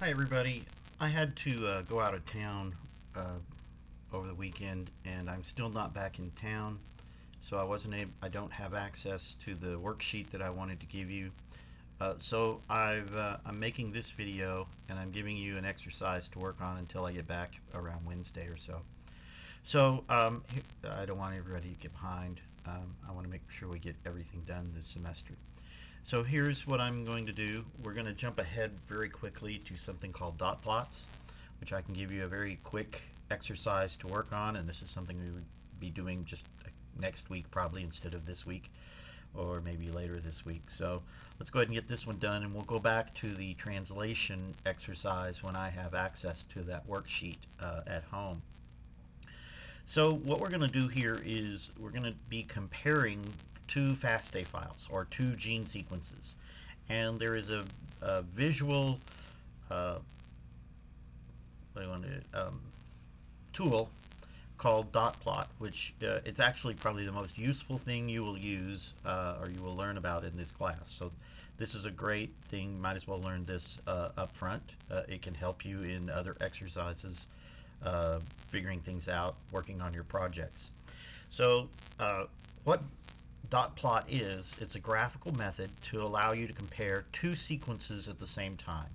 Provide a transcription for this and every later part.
Hi everybody. I had to go out of town over the weekend, and I'm still not back in town, so I don't have access to the worksheet that I wanted to give you. I'm making this video, and I'm giving you an exercise to work on until I get back around Wednesday or so. I don't want everybody to get behind. I want to make sure we get everything done this semester. So here's what I'm going to do. We're going to jump ahead very quickly to something called dot plots, which I can give you a very quick exercise to work on, and this is something we would be doing just next week probably instead of this week, or maybe later this week. So let's go ahead and get this one done, and we'll go back to the translation exercise when I have access to that worksheet at home. So what we're going to do here is we're going to be comparing two FASTA files or two gene sequences, and there is a visual tool called dotplot, which it's actually probably the most useful thing you will use or you will learn about in this class. So this is a great thing. Might as well learn this up front. It can help you in other exercises, figuring things out, working on your projects. So what dotplot is, it's a graphical method to allow you to compare two sequences at the same time.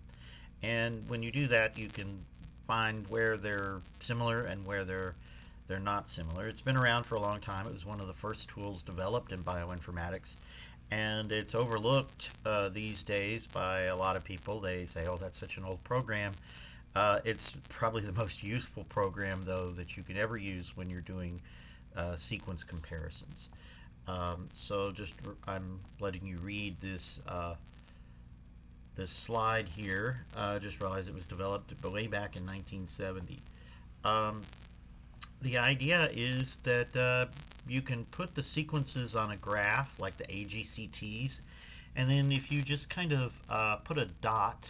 And when you do that, you can find where they're similar and where they're not similar. It's been around for a long time. It was one of the first tools developed in bioinformatics, and it's overlooked these days by a lot of people. They say, oh, that's such an old program. It's probably the most useful program, though, that you can ever use when you're doing sequence comparisons. I'm letting you read this this slide here. Just realized it was developed way back in 1970. The idea is that you can put the sequences on a graph like the AGCTs, and then if you just kind of put a dot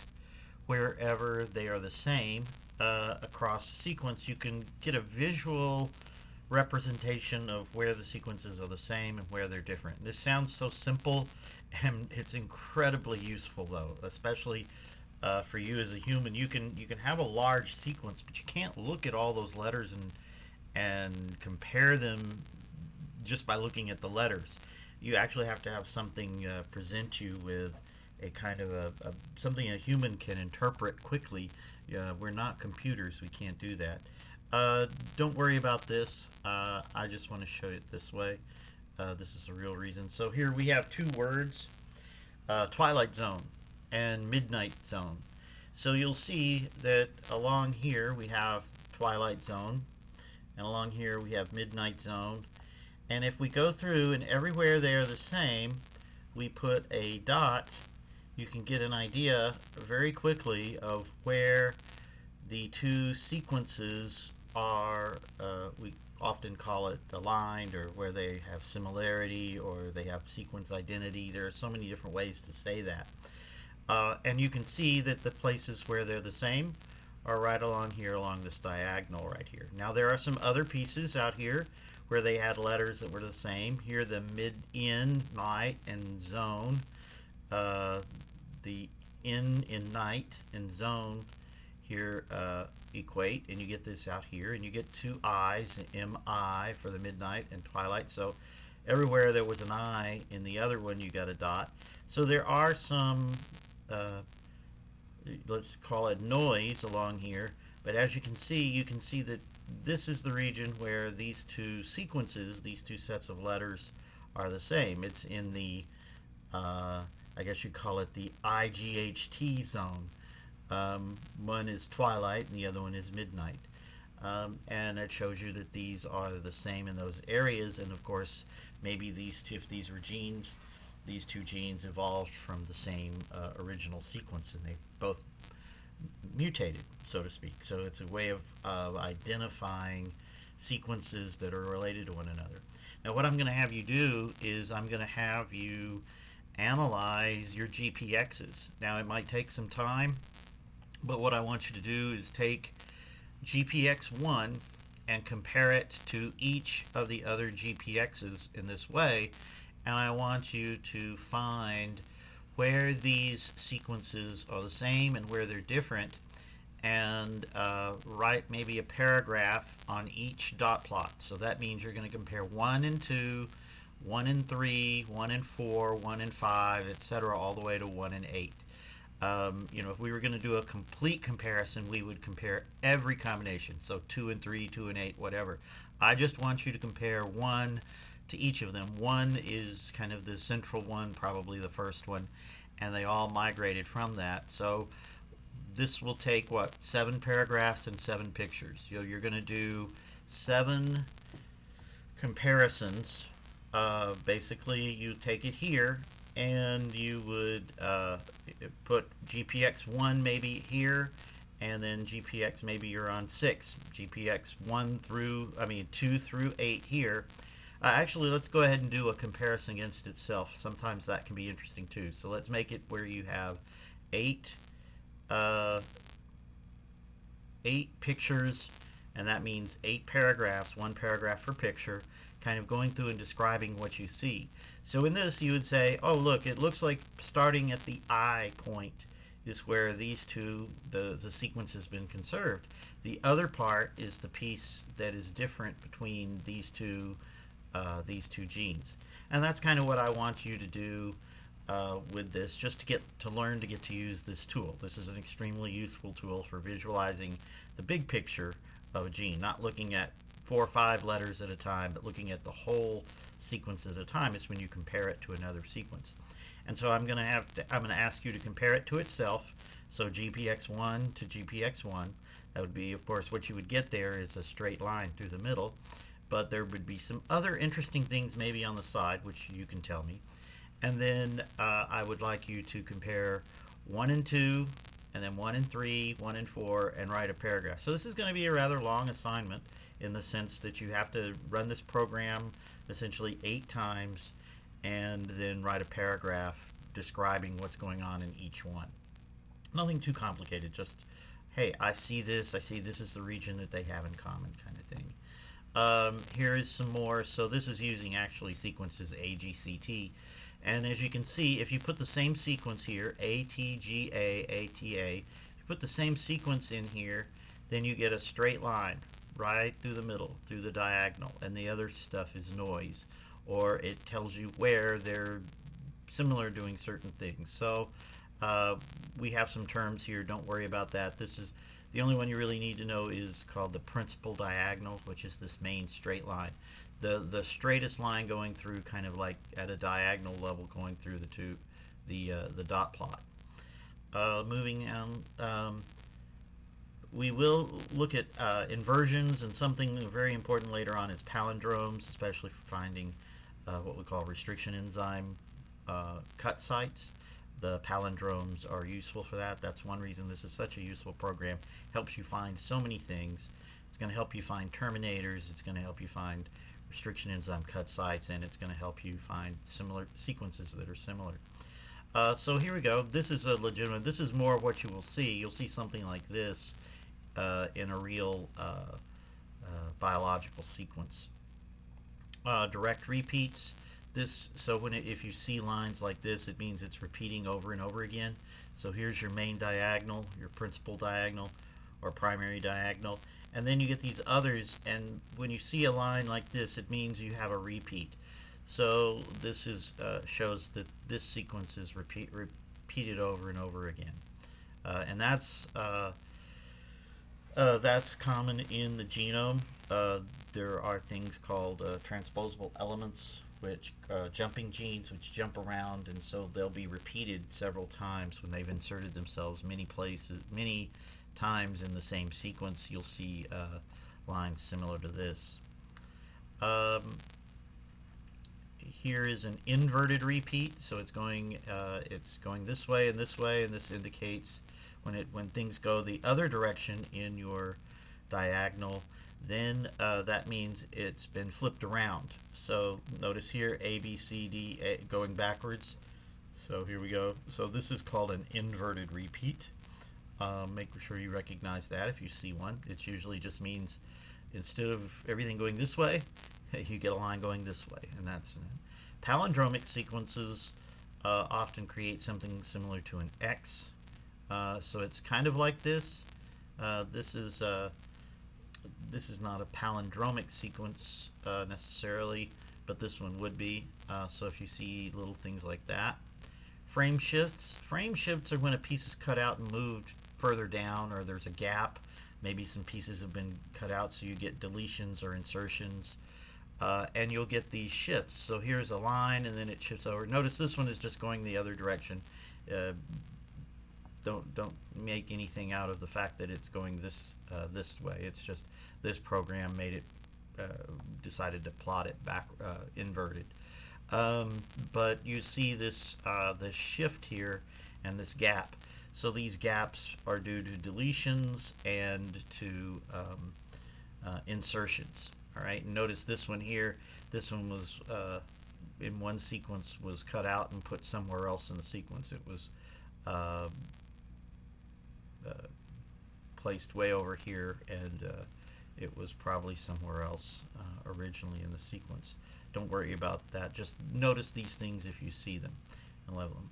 wherever they are the same across the sequence, you can get a visual representation of where the sequences are the same and where they're different. This sounds so simple, and it's incredibly useful, though, especially for you as a human. You can have a large sequence, but you can't look at all those letters and compare them just by looking at the letters. You actually have to have something present you with a kind of something a human can interpret quickly. We're not computers. We can't do that. Don't worry about this. I just want to show it this way. This is the real reason. So here we have two words, twilight zone and midnight zone. So you'll see that along here we have twilight zone, and along here we have midnight zone. And if we go through and everywhere they're the same, we put a dot, you can get an idea very quickly of where the two sequences are. We often call it aligned, or where they have similarity, or they have sequence identity. There are so many different ways to say that. And you can see that the places where they're the same are right along here, along this diagonal right here. Now there are some other pieces out here where they had letters that were the same. Here the in night and zone, the in night and zone here equate, and you get this out here, and you get two I's, MI for the midnight and twilight. So everywhere there was an I in the other one, you got a dot. So there are some let's call it noise along here, but as you can see that this is the region where these two sequences, these two sets of letters, are the same. It's in the I guess you call it the IGHT zone. One is twilight and the other one is midnight. And it shows you that these are the same in those areas, and of course maybe these two, if these were genes, these two genes evolved from the same original sequence, and they both mutated, so to speak. So it's a way of identifying sequences that are related to one another. Now what I'm going to have you do is I'm going to have you analyze your GPXs. Now it might take some time, but what I want you to do is take GPX1 and compare it to each of the other GPXs in this way, and I want you to find where these sequences are the same and where they're different, and write maybe a paragraph on each dot plot. So that means you're going to compare 1 and 2, 1 and 3, 1 and 4, 1 and 5, etc., all the way to 1 and 8. If we were going to do a complete comparison, we would compare every combination. So 2 and 3, 2 and 8, whatever. I just want you to compare 1 to each of them. 1 is kind of the central one, probably the first one, and they all migrated from that. So this will take, 7 paragraphs and 7 pictures. You're going to do 7 comparisons. Basically, you take it here and you would put GPX1 maybe here, and then GPX maybe you're on 6, GPX 2 through 8 here. Actually, let's go ahead and do a comparison against itself. Sometimes that can be interesting too. So let's make it where you have 8 pictures, and that means 8 paragraphs, 1 paragraph per picture, kind of going through and describing what you see. So in this, you would say, oh, look, it looks like starting at the I point is where these two, the sequence has been conserved. The other part is the piece that is different between these two genes. And that's kind of what I want you to do with this, just to learn to get to use this tool. This is an extremely useful tool for visualizing the big picture of a gene, not looking at 4 or 5 letters at a time, but looking at the whole sequence at a time. Is when you compare it to another sequence. And so I'm going to ask you to compare it to itself. So GPX1 to GPX1, that would be, of course, what you would get there is a straight line through the middle, but there would be some other interesting things maybe on the side, which you can tell me. And then I would like you to compare 1 and 2, and then 1 and 3, 1 and 4, and write a paragraph. So this is going to be a rather long assignment in the sense that you have to run this program essentially 8 times and then write a paragraph describing what's going on in each one. Nothing too complicated, just, hey, I see this is the region that they have in common kind of thing. Here is some more. So this is using actually sequences AGCT. And as you can see, if you put the same sequence here, ATGA, ATA, if you put the same sequence in here, then you get a straight line right through the middle, through the diagonal, and the other stuff is noise, or it tells you where they're similar doing certain things. So we have some terms here, don't worry about that. This is the only one you really need to know is called the principal diagonal, which is this main straight line. The straightest line going through, kind of like at a diagonal level, going through the dot plot. Moving on, we will look at inversions, and something very important later on is palindromes, especially for finding what we call restriction enzyme cut sites. The palindromes are useful for that. That's one reason this is such a useful program. Helps you find so many things. It's going to help you find terminators. It's going to help you find restriction enzyme cut sites, and it's going to help you find similar sequences that are similar. So here we go. This is a legitimate, this is more what you will see. You'll see something like this in a real biological sequence. Direct repeats. So if you see lines like this, it means it's repeating over and over again. So here's your main diagonal, your principal diagonal, or primary diagonal, and then you get these others, and when you see a line like this, it means you have a repeat. So this is shows that this sequence is repeated over and over again, and that's common in the genome. There are things called transposable elements, which jumping genes, which jump around, and so they'll be repeated several times when they've inserted themselves many times in the same sequence. You'll see lines similar to this. Here is an inverted repeat, so it's going this way and this way, and this indicates when things go the other direction in your diagonal, then that means it's been flipped around. So notice here A, B, C, D, A, going backwards. So here we go. So this is called an inverted repeat. Make sure you recognize that if you see one. It usually just means instead of everything going this way, you get a line going this way, and that's palindromic sequences often create something similar to an X. So it's kind of like this. This is not a palindromic sequence necessarily, but this one would be. So if you see little things like that. Frame shifts. Frame shifts are when a piece is cut out and moved further down, or there's a gap. Maybe some pieces have been cut out, so you get deletions or insertions. And you'll get these shifts. So here's a line, and then it shifts over. Notice this one is just going the other direction. Don't make anything out of the fact that it's going this way. It's just this program made it decided to plot it back inverted. But you see this shift here and this gap. So these gaps are due to deletions and to insertions. All right. Notice this one here. This one was in one sequence was cut out and put somewhere else in the sequence. It was placed way over here, and it was probably somewhere else originally in the sequence. Don't worry about that. Just notice these things if you see them and level them.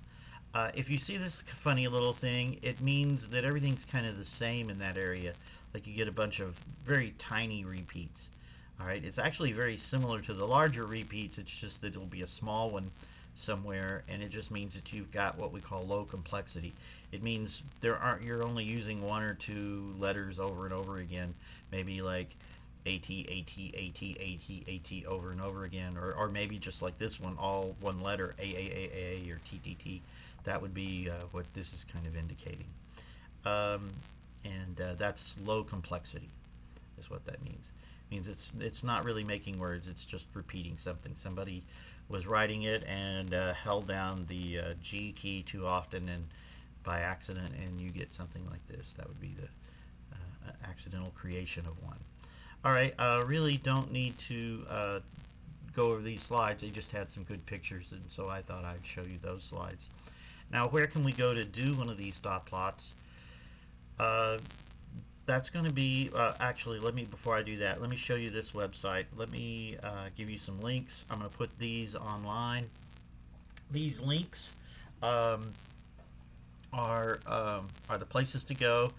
If you see this funny little thing, it means that everything's kind of the same in that area. Like you get a bunch of very tiny repeats. All right, it's actually very similar to the larger repeats. It's just that it'll be a small one somewhere, and it just means that you've got what we call low complexity. It means you're only using one or two letters over and over again, maybe like AT, AT, AT, AT, AT over and over again, or maybe just like this one, all one letter, AAAA or TTT. That would be what this is kind of indicating. That's low complexity is what that means. It means it's not really making words, it's just repeating something. Somebody was writing it and held down the G key too often and by accident, and you get something like this. That would be the accidental creation of one. All right, really don't need to go over these slides. They just had some good pictures, and so I thought I'd show you those slides. Now, where can we go to do one of these dot plots? That's going to be, actually, before I do that, let me show you this website. Let me give you some links. I'm going to put these online. These links are the places to go.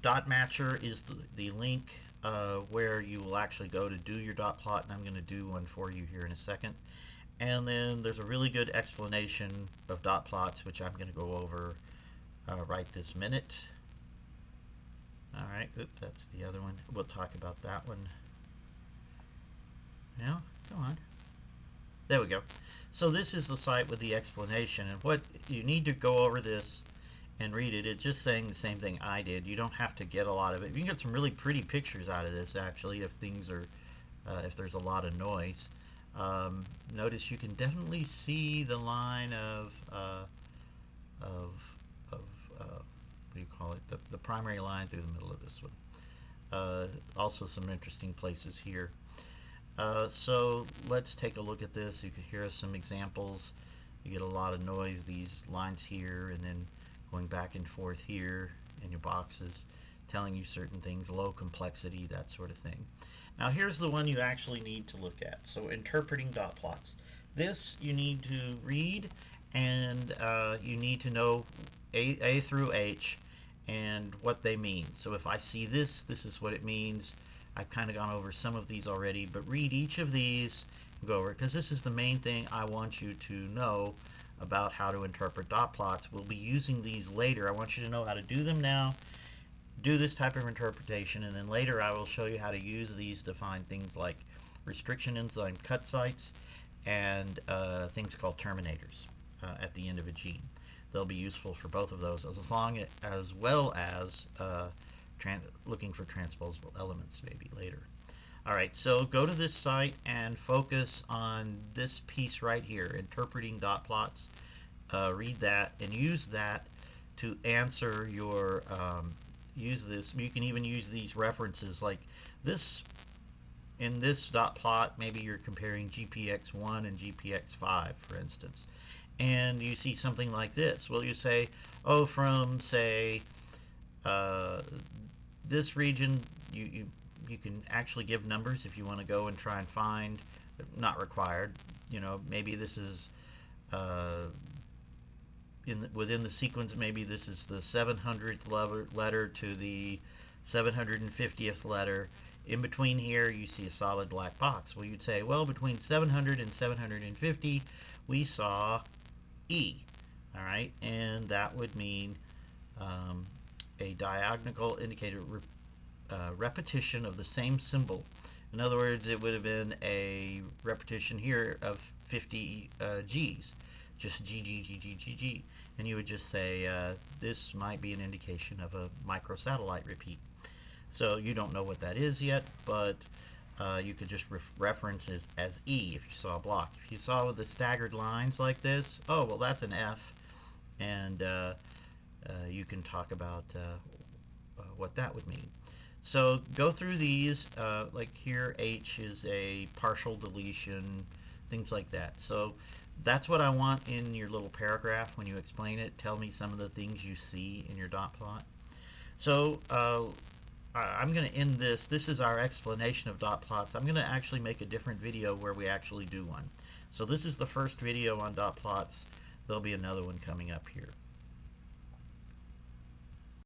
Dot Matcher is the link where you will actually go to do your dot plot, and I'm going to do one for you here in a second. And then there's a really good explanation of dot plots, which I'm going to go over right this minute. All right, oops, that's the other one. We'll talk about that one. Now, come on. There we go. So this is the site with the explanation, and what you need to go over this and read it. It's just saying the same thing I did. You don't have to get a lot of it. You can get some really pretty pictures out of this, actually, if things are, if there's a lot of noise. Notice you can definitely see the line of what do you call it? The primary line through the middle of this one. Also some interesting places here. So let's take a look at this. You can hear some examples. You get a lot of noise, these lines here, and then going back and forth here in your boxes, telling you certain things, low complexity, that sort of thing. Now here's the one you actually need to look at. So interpreting dot plots. This you need to read, and you need to know A through H and what they mean. So if I see this, this is what it means. I've kind of gone over some of these already, but read each of these and go over it, because this is the main thing I want you to know about how to interpret dot plots. We'll be using these later. I want you to know how to do them now, do this type of interpretation, and then later I will show you how to use these to find things like restriction enzyme cut sites and things called terminators at the end of a gene. They'll be useful for both of those, as well as looking for transposable elements maybe later. All right, so go to this site and focus on this piece right here, interpreting dot plots. Read that and use that to answer your, use this. You can even use these references like this. In this dot plot, maybe you're comparing GPX1 and GPX5, for instance. And you see something like this. Well, you say, oh, from, say, this region, you can actually give numbers if you want to go and try and find, not required, you know, maybe this is within the sequence, maybe this is the 700th letter to the 750th letter. In between here, you see a solid black box. Well, you'd say, well, between 700 and 750, we saw E. All right, and that would mean a diagonal indicator repetition of the same symbol. In other words, it would have been a repetition here of 50 G's, just G, G, G, G, G, G. And you would just say this might be an indication of a microsatellite repeat. So you don't know what that is yet, but you could just reference it as E if you saw a block. If you saw the staggered lines like this, oh, well, that's an F, and you can talk about what that would mean. So go through these, like here H is a partial deletion, things like that. So that's what I want in your little paragraph when you explain it. Tell me some of the things you see in your dot plot. So I'm going to end this. This is our explanation of dot plots. I'm going to actually make a different video where we actually do one. So this is the first video on dot plots. There'll be another one coming up here.